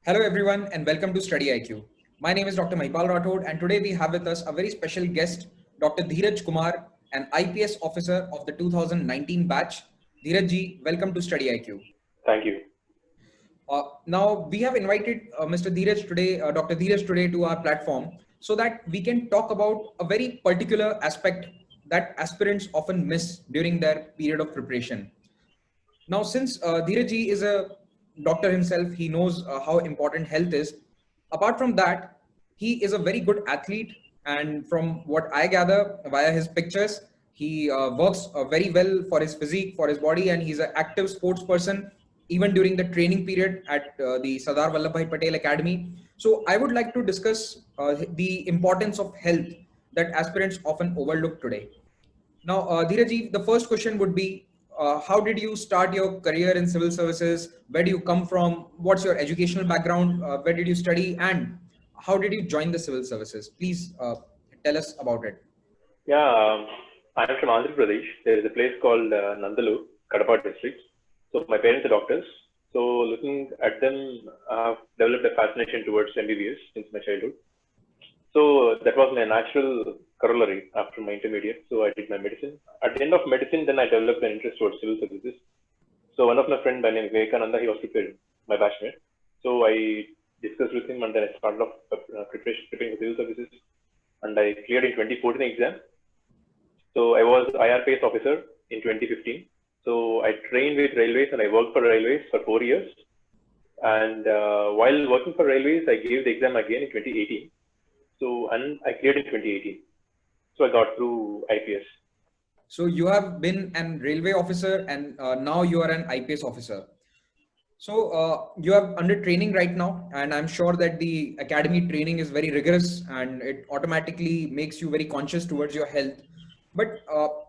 Hello everyone and welcome to StudyIQ. My name is Dr. Mahipal Rathod and today we have with us a very special guest, Dr. Dheeraj Kumar, an IPS officer of the 2019 batch. Dheeraj ji, welcome to StudyIQ. Thank you. Now we have invited Mr. Dheeraj today, Dr. Dheeraj today to our platform so that we can talk about a very particular aspect that aspirants often miss during their period of preparation. Now, since Dheeraj ji is a doctor himself, he knows how important health is. Apart from that, he is a very good athlete. And from what I gather via his pictures, he works very well for his physique, for his body, and he's an active sports person, even during the training period at the Sardar Vallabhbhai Patel Academy. So I would like to discuss the importance of health that aspirants often overlook today. Now, Dheeraj, the first question would be, how did you start your career in civil services? Where do you come from? What's your educational background? Where did you study? And how did you join the civil services? Please tell us about it. Yeah, I'm from Andhra Pradesh. There is a place called Nandalur, Kadapa district. So my parents are doctors. So looking at them, I've developed a fascination towards MBBS since my childhood. So that was my natural corollary after my intermediate. So I did my medicine. At the end of medicine, then I developed an interest towards civil services. So one of my friends by name Vivekananda, he was prepared, my batchmate. So I discussed with him and then I started off preparing for civil services. And I cleared in 2014 exam. So I was IRPS officer in 2015. So I trained with railways and I worked for railways for 4 years. And while working for railways, I gave the exam again in 2018. So, and I cleared in 2018. So I got through IPS. So you have been an railway officer and now you are an IPS officer. So you are under training right now, and I'm sure that the academy training is very rigorous and it automatically makes you very conscious towards your health. But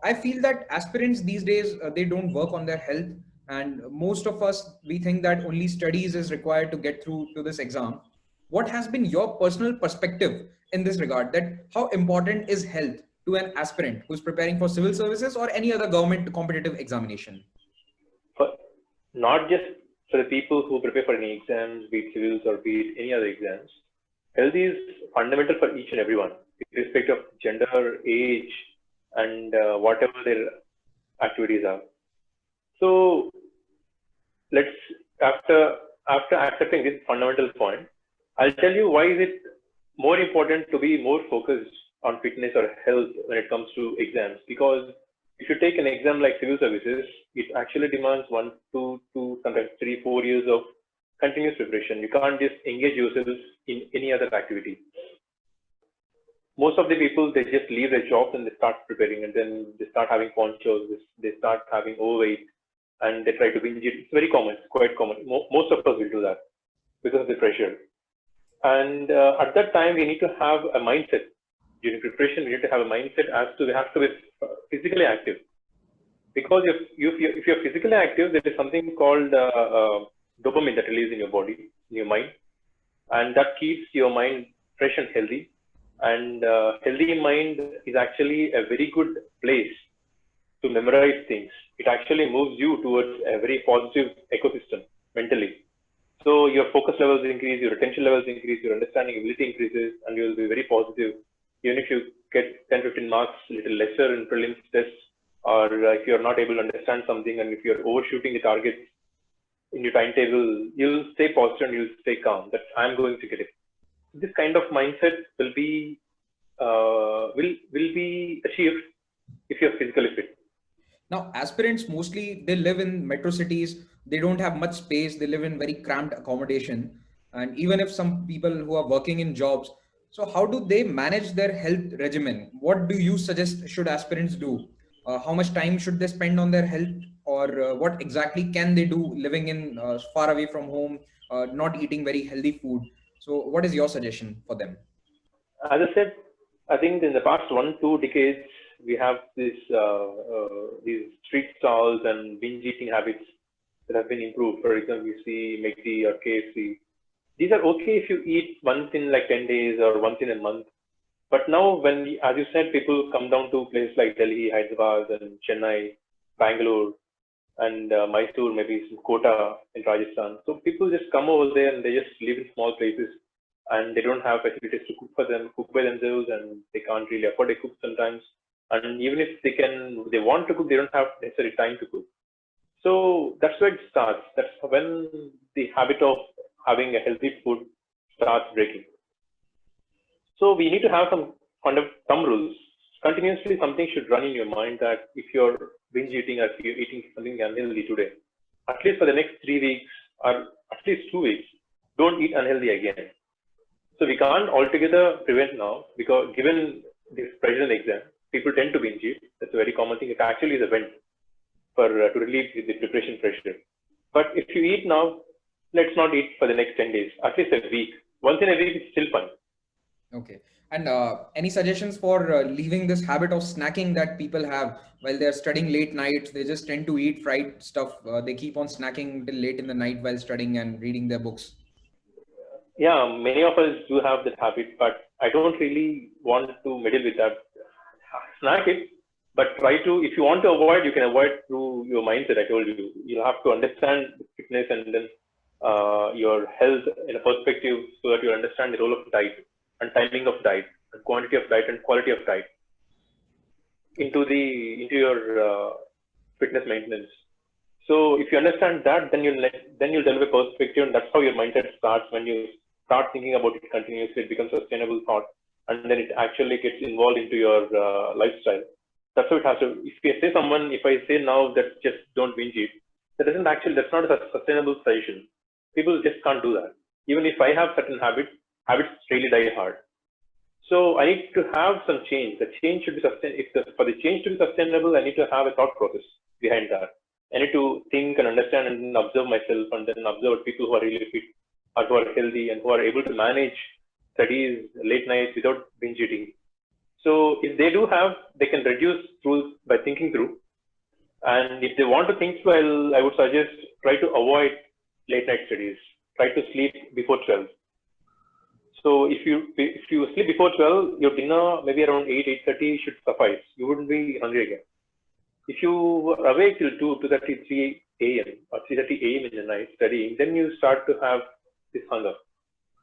I feel that aspirants these days, they don't work on their health. And most of us, we think that only studies is required to get through to this exam. What has been your personal perspective in this regard, that how important is health to an aspirant who's preparing for civil services or any other government competitive examination? For, not just for the people who prepare for any exams, be it civils or be it any other exams, health is fundamental for each and everyone, irrespective of gender, age, and whatever their activities are. So let's after accepting this fundamental point, I'll tell you why is it more important to be more focused on fitness or health when it comes to exams. Because if you take an exam like civil services, it actually demands 1, 2, sometimes 3, 4 years of continuous preparation. You can't just engage yourself in any other activity. Most of the people, they just leave their jobs and they start preparing, and then they start having ponchos, they start having overweight, and they try to binge it. It's very common, it's quite common. Most of us will do that because of the pressure. And at that time, we need to have a mindset. During preparation, we need to have a mindset as to we have to be physically active. Because if you're physically active, there is something called dopamine that releases in your body, in your mind, and that keeps your mind fresh and healthy. And healthy mind is actually a very good place to memorize things. It actually moves you towards a very positive ecosystem mentally. So your focus levels increase, your attention levels increase, your understanding ability increases, and you will be very positive. Even if you get 10, 15 marks, a little lesser in prelims tests, or if you're not able to understand something, and if you're overshooting the targets in your timetable, you'll stay positive and you'll stay calm. That I'm going to get it. This kind of mindset will be achieved if you're physically fit. Now, aspirants mostly they live in metro cities. They don't have much space. They live in very cramped accommodation. And even if some people who are working in jobs, so how do they manage their health regimen? What do you suggest should aspirants do? How much time should they spend on their health, or what exactly can they do living in far away from home, not eating very healthy food? So, what is your suggestion for them? As I said, I think in the past 1, 2 decades, we have these street stalls and binge eating habits that have been improved. For example, we see McD or KFC. These are okay if you eat once in like 10 days or once in a month. But now when, as you said, people come down to places like Delhi, Hyderabad and Chennai, Bangalore, and Mysore, maybe some Kota in Rajasthan. So people just come over there and they just live in small places, and they don't have facilities to cook by themselves, and they can't really afford a cook sometimes. And even if they want to cook, they don't have necessary time to cook. So that's where it starts. That's when the habit of having a healthy food starts breaking. So we need to have some rules. Continuously, something should run in your mind that if you're binge eating or if you're eating something unhealthy today, at least for the next 3 weeks or at least 2 weeks, don't eat unhealthy again. So we can't altogether prevent now, because given this pressure in the exam, people tend to binge eat. That's a very common thing. It actually is a vent for to relieve the preparation pressure. But if you eat now, let's not eat for the next 10 days, at least a week. Once in a week is still fun. Okay. And any suggestions for leaving this habit of snacking that people have while they're studying late nights? They just tend to eat fried stuff. They keep on snacking till late in the night while studying and reading their books. Yeah, many of us do have that habit, but I don't really want to meddle with that. Snack it, but try to, if you want to avoid, you can avoid through your mindset. I told you, you'll have to understand fitness and then your health in a perspective, so that you understand the role of diet and timing of diet and quantity of diet and quality of diet into your fitness maintenance. So if you understand that, then you'll develop a perspective, and that's how your mindset starts. When you start thinking about it continuously, it becomes a sustainable thought, and then it actually gets involved into your lifestyle. That's how it has to. If I say now that just don't binge eat, that's not a sustainable solution. People just can't do that. Even if I have certain habits really die hard. So I need to have some change. The change should be for the change to be sustainable, I need to have a thought process behind that. I need to think and understand and then observe myself, and then observe people who are really fit or who are healthy and who are able to manage studies late nights without binge eating. So if they do have, they can reduce through by thinking through. And if they want to think through, I would suggest try to avoid late night studies. Try to sleep before 12. So if you sleep before 12, your dinner maybe around 8:30 should suffice. You wouldn't be hungry again. If you are awake till 2:33 a.m. or 3:30 a.m. in the night studying, then you start to have this hunger.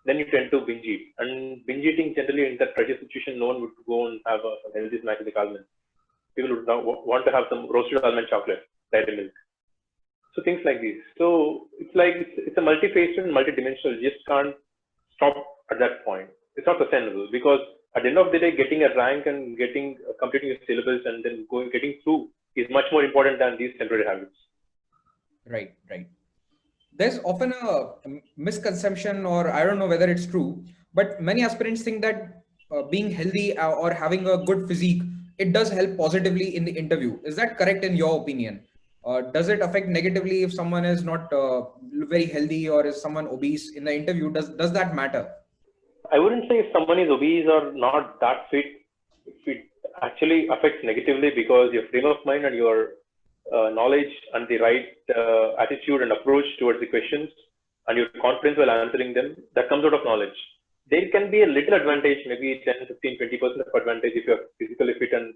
Then you tend to binge eat. And binge eating, generally in that pressure situation, no one would go and have a healthy snack like almond. People would want to have some roasted almond chocolate, dairy milk. So things like these. So it's a multi-faceted and multi-dimensional. You just can't stop at that point. It's not sustainable, because at the end of the day, getting a rank and completing your syllabus and then getting through is much more important than these temporary habits. Right. There's often a misconception, or I don't know whether it's true, but many aspirants think that being healthy or having a good physique, it does help positively in the interview. Is that correct in your opinion? Does it affect negatively if someone is not very healthy, or is someone obese in the interview? Does that matter? I wouldn't say if someone is obese or not that fit, it actually affects negatively, because your frame of mind and your knowledge and the right attitude and approach towards the questions and your confidence while answering them, that comes out of knowledge. There can be a little advantage, maybe 10, 15, 20% of advantage if you're physically fit and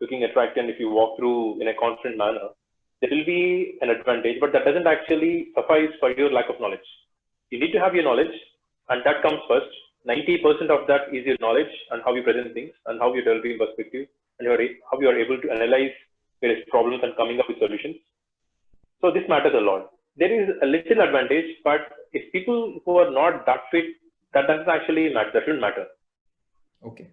looking attractive, and if you walk through in a confident manner, there will be an advantage, but that doesn't actually suffice for your lack of knowledge. You need to have your knowledge, and that comes first. 90% of that is your knowledge and how you present things and how you're developing perspective and how you are able to analyze various problems and coming up with solutions. So this matters a lot. There is a little advantage, but if people who are not that fit, that doesn't actually matter. That shouldn't matter. Okay.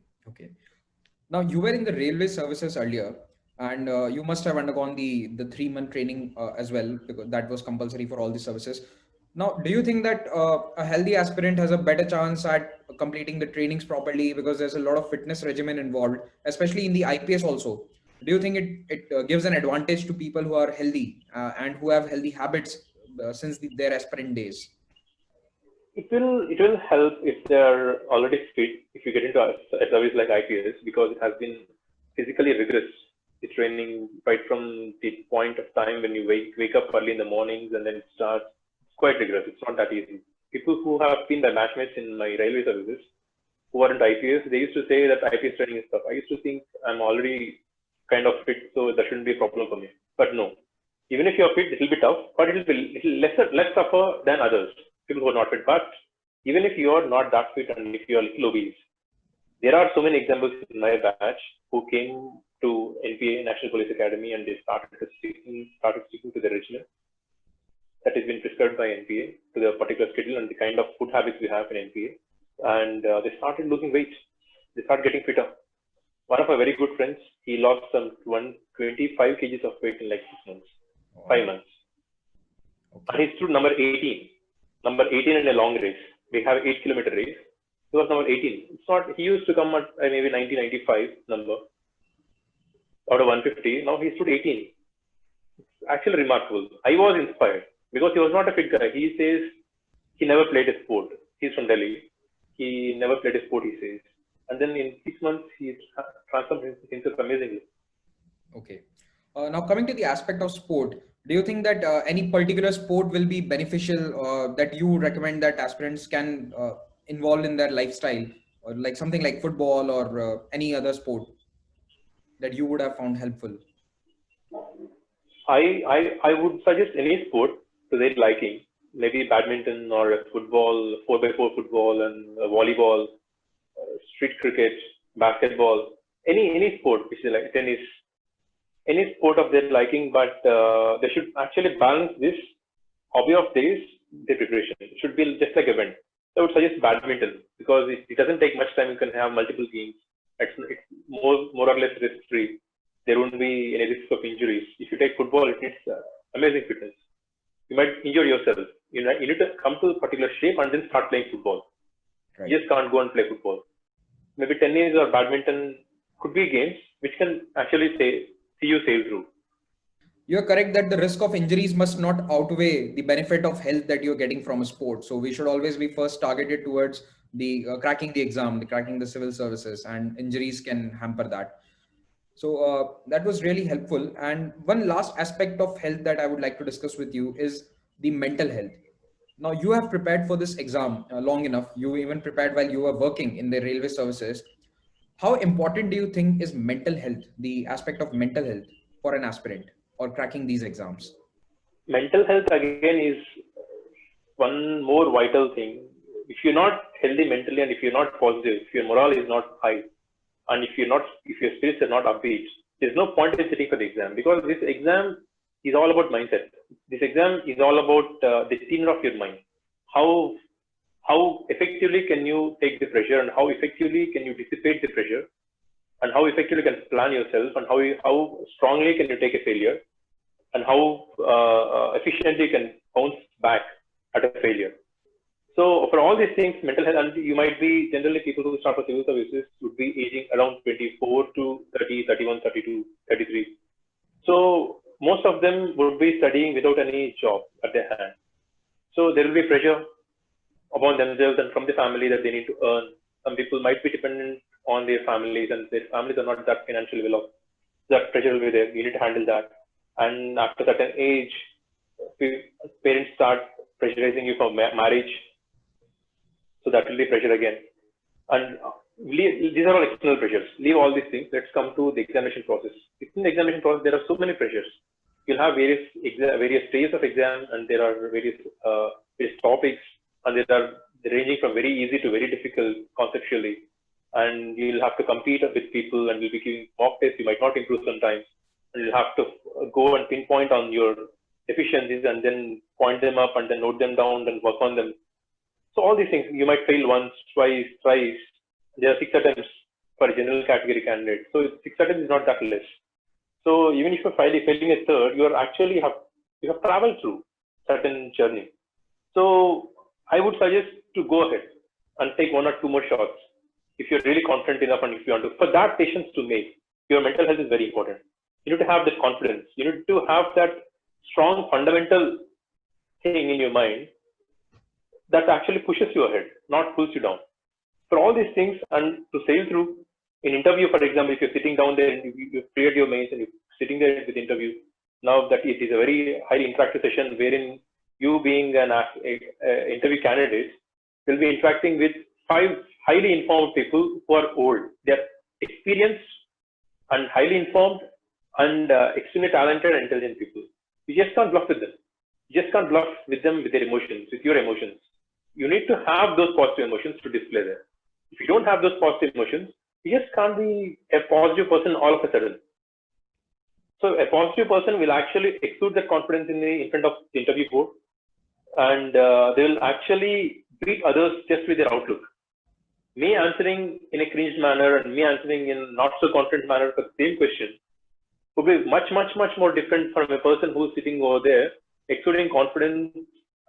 Now, you were in the railway services earlier, and you must have undergone the 3-month training as well, because that was compulsory for all the services. Now, do you think that a healthy aspirant has a better chance at completing the trainings properly, because there's a lot of fitness regimen involved, especially in the IPS also? Do you think it gives an advantage to people who are healthy and who have healthy habits since their aspirant days? It will help if they are already fit, if you get into a service like IPS, because it has been physically rigorous. The training right from the point of time when you wake up early in the mornings and then it starts, it's quite rigorous. It's not that easy. People who have been my matchmates in my railway services who are into IPS, they used to say that IPS training is tough. I used to think I'm already kind of fit, so that shouldn't be a problem for me. But no, Even if you're fit, it will be tough, but it will be less tougher than others, people who are not fit. But even if you are not that fit and if you are little obese, there are so many examples in my batch who came to NPA, National Police Academy, and they started sticking to the regimen that has been prescribed by NPA, to the particular schedule and the kind of food habits we have in NPA. And they started losing weight. They started getting fitter. One of my very good friends, he lost some 125 kgs of weight in like 6 months, 5 months. Okay. And he stood number 18 in a long race. We have 8-kilometer race. He was number 18. It's not, he used to come at maybe 90, 95 number out of 150. Now he stood 18. It's actually remarkable. I was inspired because he was not a fit guy. He says he never played a sport. He's from Delhi. He never played a sport, he says. And then in 6 months, he transformed himself amazingly. Okay. Now coming to the aspect of sport, do you think that any particular sport will be beneficial that you recommend that aspirants can involve in their lifestyle, or like something like football or any other sport that you would have found helpful? I would suggest any sport to their liking, maybe badminton or football, 4x4 football and volleyball, street cricket, basketball, any sport which is like tennis, any sport of their liking, but they should actually balance this hobby of theirs, their preparation. It should be just like a event. I would suggest badminton because it doesn't take much time. You can have multiple games. It's more or less risk free. There won't be any risk of injuries. If you take football, it needs amazing fitness. You might injure yourself. You need to come to a particular shape and then start playing football. Right. You just can't go and play football. Maybe tennis or badminton could be games which can actually see you sail through. You're correct that the risk of injuries must not outweigh the benefit of health that you're getting from a sport. So we should always be first targeted towards the cracking the exam, cracking the civil services, and injuries can hamper that. So that was really helpful. And one last aspect of health that I would like to discuss with you is the mental health. Now you have prepared for this exam long enough. You even prepared while you were working in the railway services. How important do you think is mental health, the aspect of mental health for an aspirant or cracking these exams? Mental health again is one more vital thing. If you're not healthy mentally and if you're not positive, if your morale is not high, and if your spirits are not upbeat, there's no point in sitting for the exam, because this exam is all about mindset. This exam is all about the tenor of your mind. How effectively can you take the pressure, and how effectively can you dissipate the pressure, and how effectively can plan yourself, and how strongly can you take a failure, and how efficiently you can bounce back at a failure. So for all these things, mental health, and you might be generally people who start for civil services would be aging around 24 to 30, 31, 32, 33. So most of them would be studying without any job at their hand. So there will be pressure upon themselves and from the family that they need to earn. Some people might be dependent on their families, and their families are not that financially well off. That pressure will be there. You need to handle that. And after a certain age, parents start pressurizing you for marriage. So that will be pressure again. And these are all external pressures. Leave all these things. Let's come to the examination process. In the examination process, there are so many pressures. You'll have various stages of exam, and there are various topics, and they're ranging from very easy to very difficult conceptually. And you'll have to compete with people, and you'll be giving mock tests. You might not improve sometimes, and you'll have to go and pinpoint on your deficiencies and then point them up and then note them down and work on them. So all these things, you might fail once, twice, thrice. There are 6 attempts for a general category candidate. So 6 attempts is not that less. So even if you're failing a third, you have traveled through certain journey. So I would suggest to go ahead and take 1 or 2 more shots if you're really confident enough, and if you want to. For that patience to make, your mental health is very important. You need to have that confidence. You need to have that strong fundamental thing in your mind that actually pushes you ahead, not pulls you down. For all these things, and to sail through, in interview, for example, if you're sitting down there and you've cleared your mains and you're sitting there with the interview, now that it is a very highly interactive session wherein you being an interview candidate will be interacting with 5 highly informed people who are old. They're experienced and highly informed and extremely talented and intelligent people. You just can't bluff with them. You just can't bluff with them with their emotions, with your emotions. You need to have those positive emotions to display there. If you don't have those positive emotions, you just can't be a positive person all of a sudden. So a positive person will actually exude that confidence in front of the interview board, and they will actually beat others just with their outlook. Me answering in a cringed manner and me answering in not so confident manner for the same question would be much more different from a person who's sitting over there exuding confidence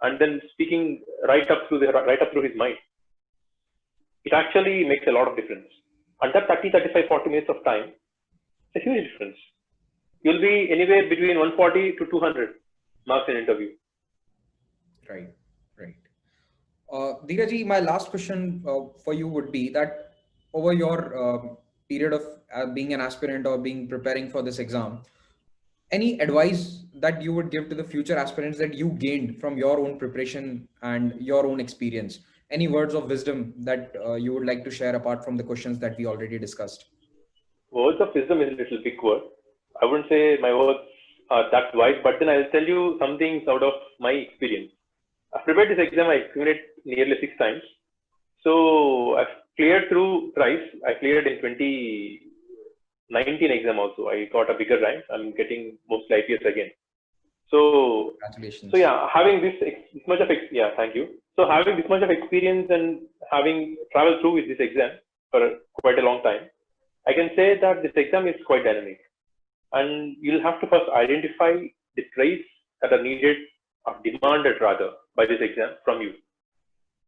and then speaking right up through his mind. It actually makes a lot of difference. And that 30, 35, 40 minutes of time, it's a huge difference. You'll be anywhere between 140 to 200 marks in interview. Right. Dheeraj, my last question for you would be that over your period of being an aspirant or preparing for this exam, any advice that you would give to the future aspirants that you gained from your own preparation and your own experience? Any words of wisdom that you would like to share apart from the questions that we already discussed? Words of wisdom is a little big word. I wouldn't say my words are that wise, but then I'll tell you some things out of my experience. I've prepared this exam. I've given it nearly 6 times. So I've cleared through thrice. I cleared in 2019 exam also. I got a bigger rank. I'm getting mostly IPS again. So, congratulations. So yeah, having this much of thank you. So having this much of experience and having traveled through with this exam for quite a long time, I can say that this exam is quite dynamic. And you'll have to first identify the traits that are needed or demanded rather by this exam from you.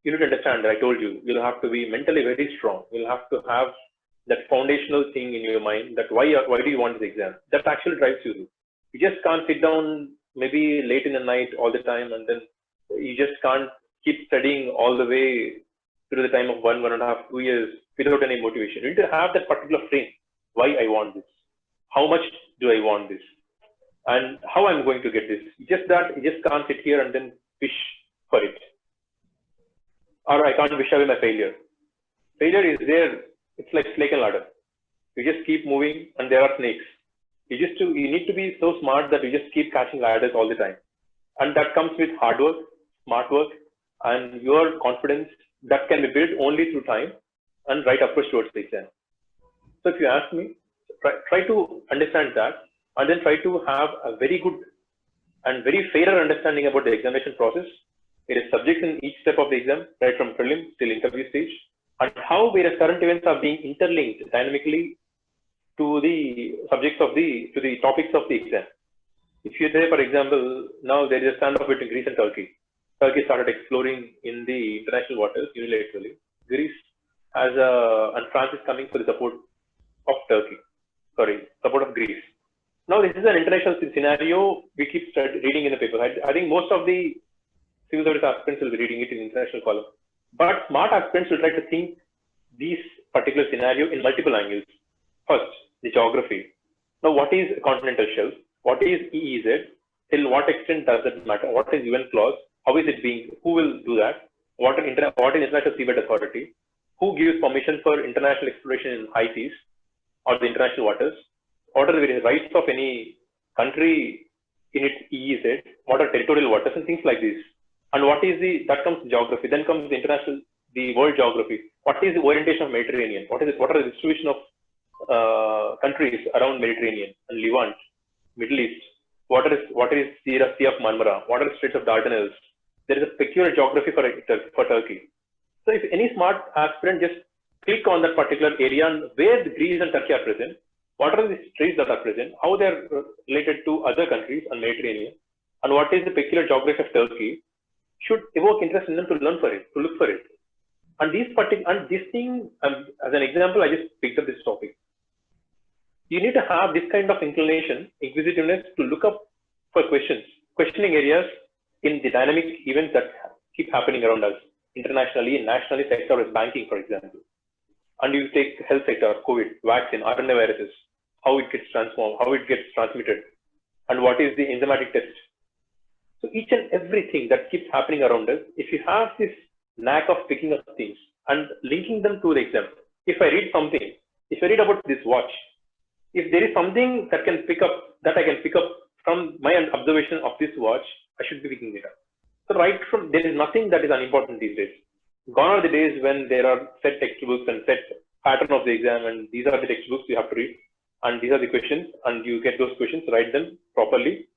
You need to understand that I told you, you'll have to be mentally very strong. You'll have to have that foundational thing in your mind that why do you want this exam? That actually drives you. You just can't sit down maybe late in the night all the time, and then you just can't keep studying all the way through the time of 1.5, 2 years without any motivation. You need to have that particular frame. Why I want this? How much do I want this? And how I'm going to get this? Just that you just can't sit here and then wish for it. Or I can't wish away my failure. Failure is there. It's like snake and ladder. You just keep moving and there are snakes. You need to be so smart that you just keep catching ladders all the time. And that comes with hard work, smart work, and your confidence that can be built only through time and right approach towards the exam. So if you ask me, try to understand that and then try to have a very good and very fairer understanding about the examination process. It is subjects in each step of the exam, right from prelim till interview stage, and how various current events are being interlinked dynamically to the subjects of to the topics of the exam. If you say, for example, now there is a standoff between Greece and Turkey. Turkey started exploring in the international waters unilaterally. Greece and France is coming for the support of support of Greece. Now this is an international scenario we keep reading in the paper. I think most of the civil service aspirants will be reading it in the international column. But smart aspirants will try to think this particular scenario in multiple angles. First, the geography. Now, what is a continental shelf? What is EEZ? Till what extent does it matter? What is UN clause? How is it being? Who will do that? What is International Seabed Authority? Who gives permission for international exploration in high seas or the international waters? What are the rights of any country in its EEZ? What are territorial waters and things like this? And that comes geography. Then comes the world geography. What is the orientation of Mediterranean? What are the distribution of countries around Mediterranean and Levant, Middle East? What is Sea of Marmara? What are the Straits of Dardanelles? There is a peculiar geography for Turkey. So if any smart aspirant just click on that particular area and where Greece and Turkey are present, what are the straits that are present, how they are related to other countries and Mediterranean, and what is the peculiar geography of Turkey, should evoke interest in them to learn for it, to look for it. And this thing, as an example, I just picked up this topic. You need to have this kind of inclination, inquisitiveness, to look up for questioning areas in the dynamic events that keep happening around us, internationally and nationally, sector as banking, for example. And you take health sector, COVID, vaccine, RNA viruses, how it gets transformed, how it gets transmitted, and what is the enzymatic test. So each and everything that keeps happening around us, if you have this knack of picking up things and linking them to the exam, if I read something, if I read about this watch, if there is something that I can pick up from my observation of this watch, I should be picking it up. So right from, there is nothing that is unimportant these days. Gone are the days when there are set textbooks and set pattern of the exam, and these are the textbooks you have to read, and these are the questions, and you get those questions, write them properly,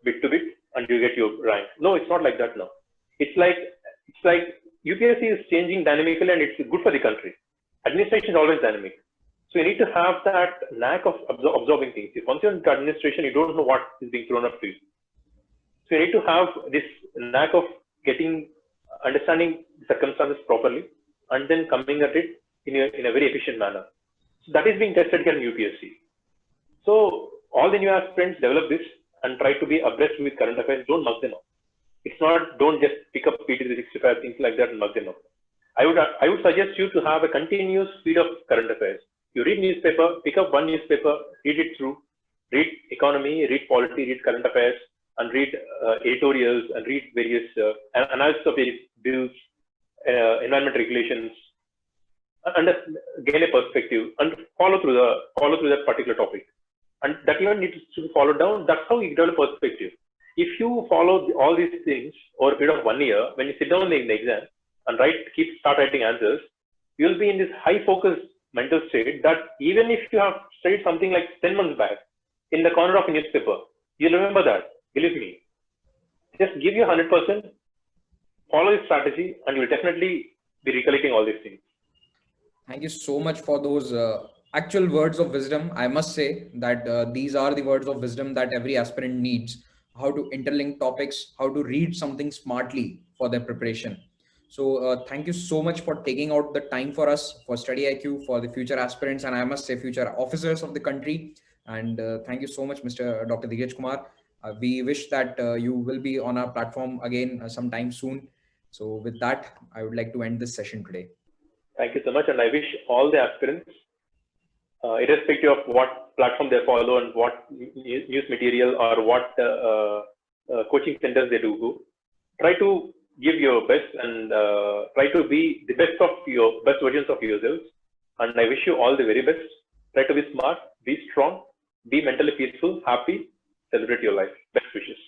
bit to bit, and you get your rank. No, it's not like that now. It's like UPSC is changing dynamically, and it's good for the country. Administration is always dynamic. So you need to have that knack of absorbing things. If once you're into administration, you don't know what is being thrown up to you. So you need to have this knack of understanding circumstances properly, and then coming at it in a very efficient manner. So that is being tested here in UPSC. So all the new aspirants develop this and try to be abreast with current affairs. Don't mug them up. It's not, don't just pick up PT365, things like that and mug them up. I would suggest you to have a continuous feed of current affairs. You read newspaper, pick up one newspaper, read it through, read economy, read polity, read current affairs, and read editorials, and read various analysis of various bills, environment regulations, and gain a perspective and follow through that particular topic. And that even needs to be followed down. That's how you develop perspective. If you follow all these things over a period of 1 year, when you sit down in the exam and start writing answers, you'll be in this high focus mental state that even if you have studied something like 10 months back in the corner of a newspaper, you'll remember that. Believe me. Just give you 100%, follow this strategy, and you'll definitely be recollecting all these things. Thank you so much for those actual words of wisdom. I must say that these are the words of wisdom that every aspirant needs: how to interlink topics, how to read something smartly for their preparation. So thank you so much for taking out the time for us, for StudyIQ, for the future aspirants, and I must say future officers of the country. And thank you so much, Dr. Dheeraj Kumar. We wish that you will be on our platform again sometime soon. So with that, I would like to end this session today. Thank you so much. And I wish all the aspirants, irrespective of what platform they follow and what news material or what coaching centers they do go, try to give your best and try to be the best versions of yourselves. And I wish you all the very best. Try to be smart, be strong, be mentally peaceful, happy, celebrate your life. Best wishes.